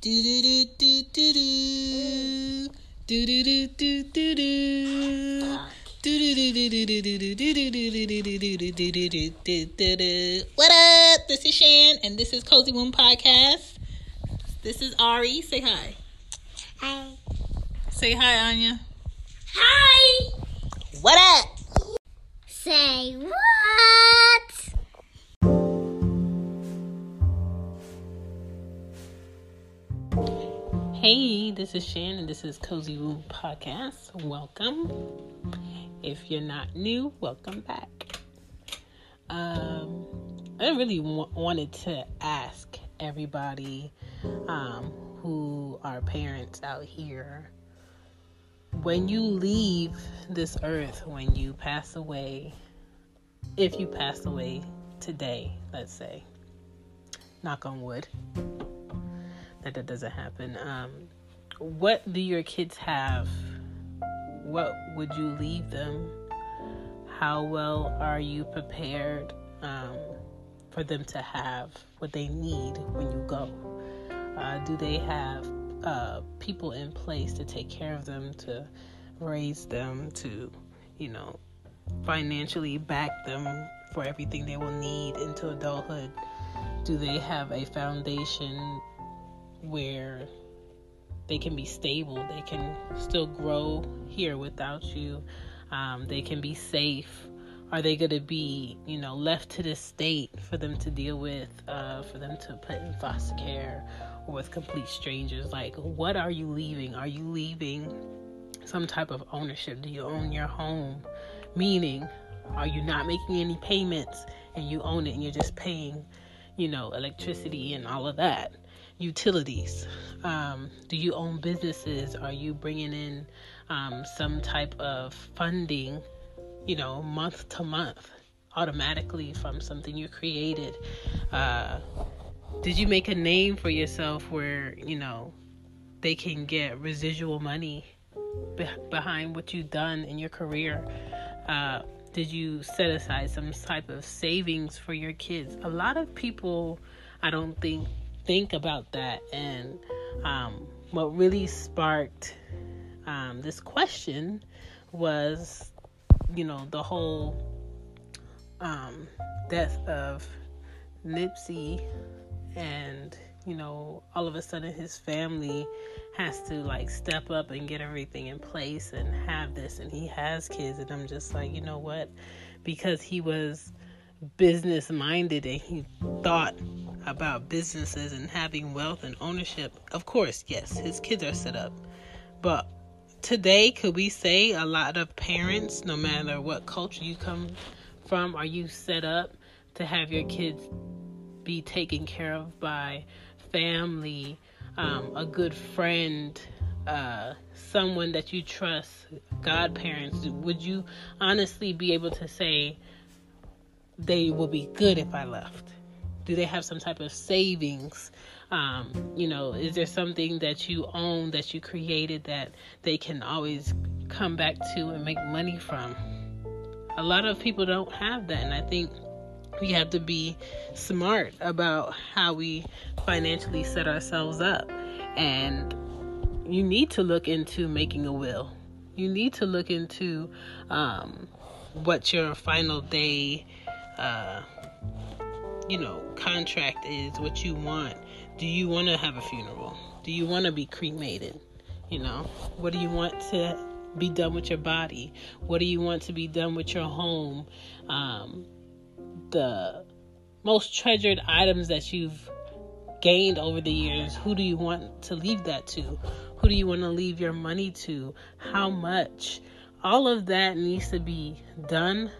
What up? This is Shan, and this is Cozy Womb Podcast. This is Ari. Say hi. Hi. Say hi, Anya. Hi. What up? Say what? Hey, this is Shan, and this is Cozy Womb Podcast. Welcome. If you're not new, welcome back. I really wanted to ask everybody who are parents out here, when you leave this earth, when you pass away, if you pass away today, let's say, knock on wood, that doesn't happen. What do your kids have? What would you leave them? How well are you prepared for them to have what they need when you go? Do they have people in place to take care of them, to raise them, to, financially back them for everything they will need into adulthood? Do they have a foundation where they can be stable, they can still grow here without you, they can be safe? Are they going to be, left to the state for them to deal with, for them to put in foster care or with complete strangers? Like, what are you leaving? Are you leaving some type of ownership? Do you own your home? Meaning, are you not making any payments and you own it and you're just paying, electricity and all of that? Utilities. Do you own businesses? Are you bringing in some type of funding, month to month, automatically from something you created? Did you make a name for yourself where, they can get residual money behind what you've done in your career? Did you set aside some type of savings for your kids? A lot of people, I don't think about that. And what really sparked this question was, the whole death of Nipsey, and all of a sudden his family has to step up and get everything in place and have this, and he has kids, and I'm just like, what? Because he was business minded and he thought about businesses and having wealth and ownership. Of course, yes, his kids are set up. But today, could we say a lot of parents, no matter what culture you come from, are you set up to have your kids be taken care of by family, a good friend, someone that you trust, godparents? Would you honestly be able to say they will be good if I left? Do they have some type of savings? Is there something that you own, that you created, that they can always come back to and make money from? A lot of people don't have that, and I think we have to be smart about how we financially set ourselves up. And you need to look into making a will. You need to look into what your final day contract is, what you want. Do you want to have a funeral? Do you want to be cremated? What do you want to be done with your body? What do you want to be done with your home? The most treasured items that you've gained over the years, who do you want to leave that to? Who do you want to leave your money to? How much? All of that needs to be done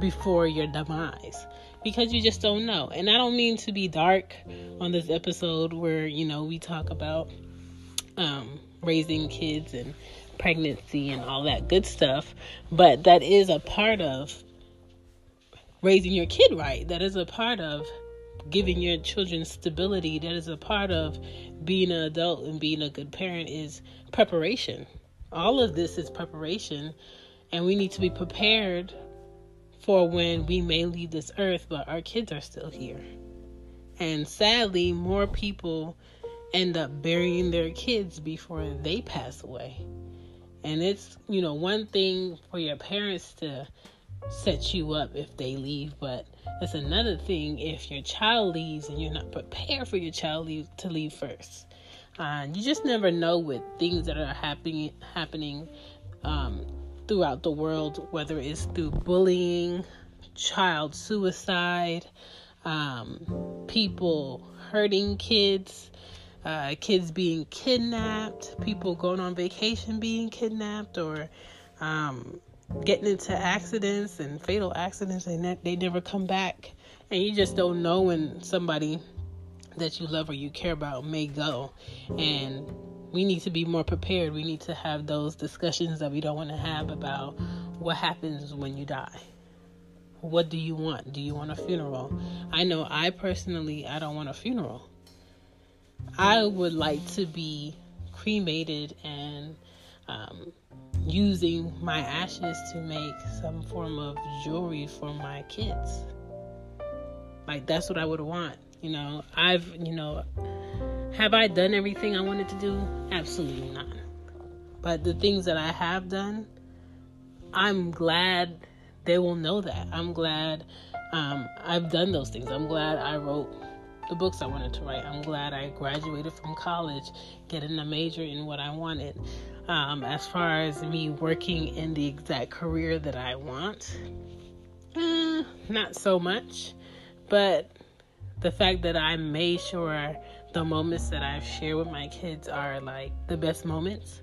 before your demise, because you just don't know. And I don't mean to be dark on this episode where, we talk about raising kids and pregnancy and all that good stuff, but that is a part of raising your kid right. That is a part of giving your children stability. That is a part of being an adult and being a good parent, is preparation. All of this is preparation, and we need to be prepared for when we may leave this earth, but our kids are still here. And sadly, more people end up burying their kids before they pass away. And it's, one thing for your parents to set you up if they leave, but it's another thing if your child leaves and you're not prepared for your child to leave first. You just never know with things that are happening throughout the world, whether it's through bullying, child suicide, people hurting kids, kids being kidnapped, people going on vacation being kidnapped, or getting into accidents and fatal accidents, and they never come back. And you just don't know when somebody that you love or you care about may go. And we need to be more prepared. We need to have those discussions that we don't want to have about what happens when you die. What do you want? Do you want a funeral? I know I don't want a funeral. I would like to be cremated and using my ashes to make some form of jewelry for my kids. Like, that's what I would want. Have I done everything I wanted to do? Absolutely not. But the things that I have done, I'm glad they will know that. I'm glad I've done those things. I'm glad I wrote the books I wanted to write. I'm glad I graduated from college, getting a major in what I wanted. As far as me working in the exact career that I want, not so much. But the fact that I made sure the moments that I've shared with my kids are like the best moments,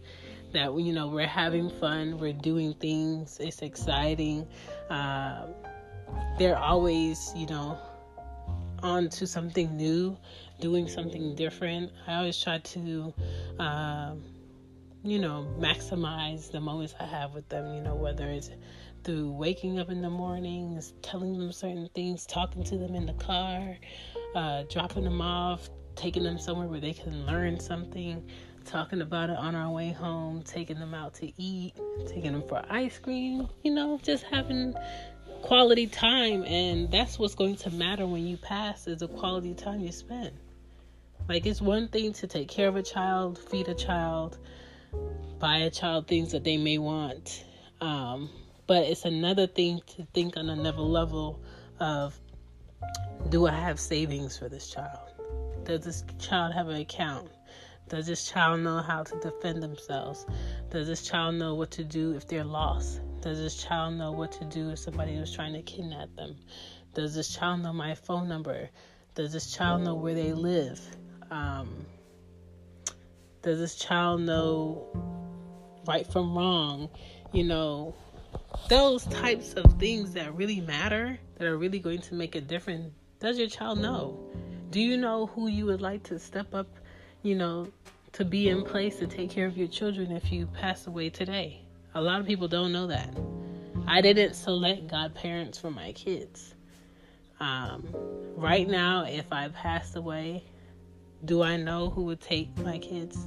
that we're having fun, we're doing things, it's exciting. They're always on to something new, doing something different. I always try to maximize the moments I have with them, whether it's through waking up in the mornings, telling them certain things, talking to them in the car, dropping them off, taking them somewhere where they can learn something, talking about it on our way home, taking them out to eat, taking them for ice cream, just having quality time. And that's what's going to matter when you pass, is the quality time you spend. Like, it's one thing to take care of a child, feed a child, buy a child things that they may want. But it's another thing to think on another level of, do I have savings for this child? Does this child have an account? Does this child know how to defend themselves? Does this child know what to do if they're lost? Does this child know what to do if somebody was trying to kidnap them? Does this child know my phone number? Does this child know where they live? Does this child know right from wrong? Those types of things that really matter, that are really going to make a difference. Does your child know? Do you know who you would like to step up, to be in place to take care of your children if you pass away today? A lot of people don't know that. I didn't select godparents for my kids. Right now, if I passed away, do I know who would take my kids?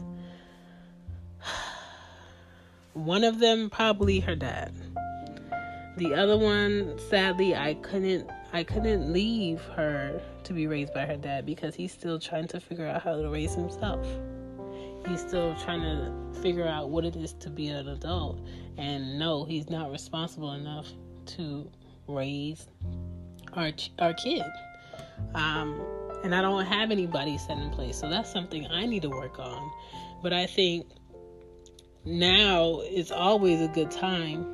One of them, probably her dad. The other one, sadly, I couldn't leave her to be raised by her dad, because he's still trying to figure out how to raise himself. He's still trying to figure out what it is to be an adult. And no, he's not responsible enough to raise our kid. And I don't have anybody set in place. So that's something I need to work on. But I think now is always a good time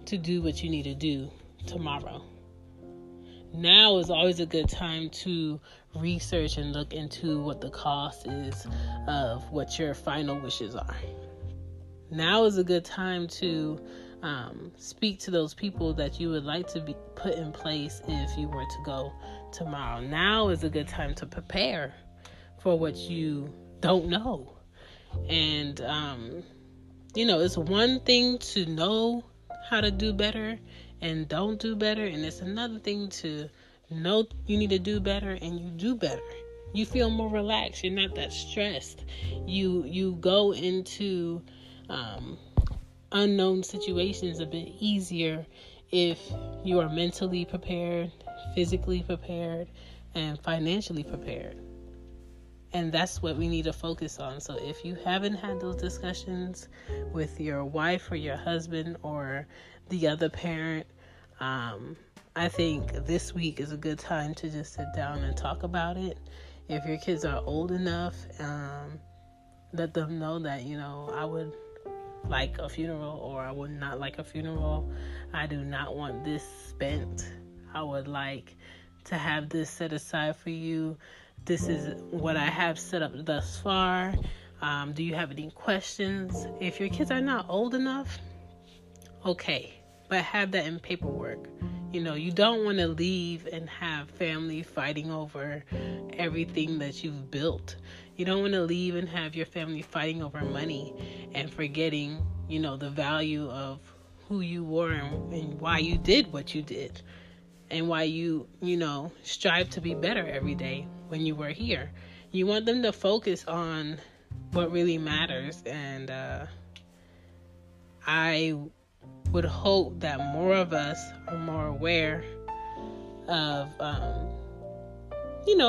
to do what you need to do tomorrow. Now is always a good time to research and look into what the cost is of what your final wishes are. Now is a good time to speak to those people that you would like to be put in place if you were to go tomorrow. Now is a good time to prepare for what you don't know. And, it's one thing to know how to do better and don't do better, and it's another thing to know you need to do better and you do better. You feel more relaxed. You're not that stressed. You go into unknown situations a bit easier if you are mentally prepared, physically prepared, and financially prepared. And that's what we need to focus on. So if you haven't had those discussions with your wife or your husband or the other parent, I think this week is a good time to just sit down and talk about it. If your kids are old enough, let them know that, I would like a funeral or I would not like a funeral. I do not want this spent. I would like to have this set aside for you. This is what I have set up thus far. Do you have any questions? If your kids are not old enough, okay, but have that in paperwork. You don't want to leave and have family fighting over everything that you've built. You don't want to leave and have your family fighting over money and forgetting, the value of who you were and why you did what you did and why you, strive to be better every day when you were here. You want them to focus on what really matters. And I would hope that more of us are more aware of,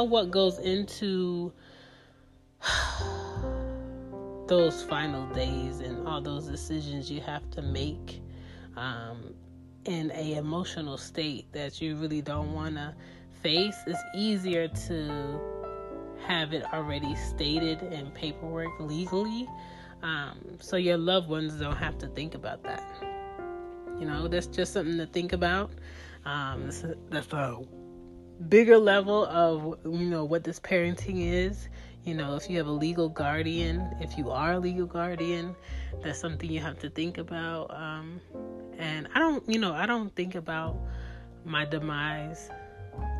what goes into those final days and all those decisions you have to make in a emotional state that you really don't want to face. It's easier to have it already stated in paperwork legally, so your loved ones don't have to think about that. That's just something to think about. That's a bigger level of, what this parenting is. If you have a legal guardian, if you are a legal guardian, that's something you have to think about. And I don't think about my demise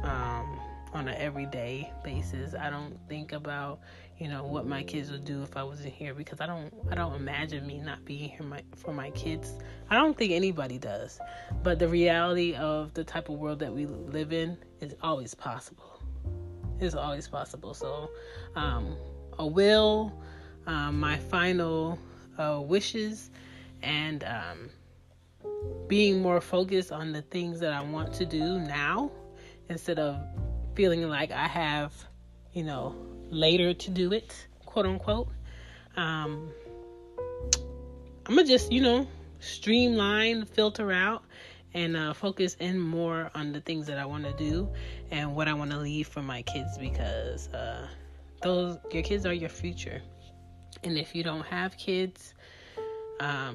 on an everyday basis. I don't think about, what my kids would do if I wasn't here, because I don't imagine me not being here for my kids. I don't think anybody does. But the reality of the type of world that we live in is always possible. It's always possible. So, a will, my final wishes, and being more focused on the things that I want to do now instead of feeling like I have, later to do it, quote unquote. I'm gonna just, streamline, filter out, and focus in more on the things that I want to do and what I want to leave for my kids, because your kids are your future. And if you don't have kids, I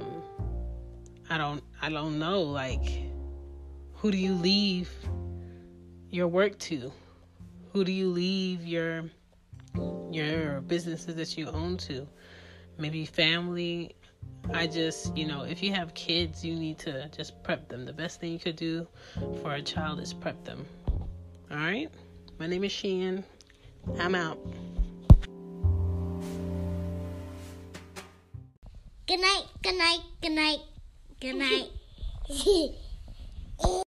don't know, like, who do you leave your work to? Who do you leave your businesses that you own to? Maybe family. I just, if you have kids, you need to just prep them. The best thing you could do for a child is prep them. All right? My name is Shan. I'm out. Good night, good night, good night, good night.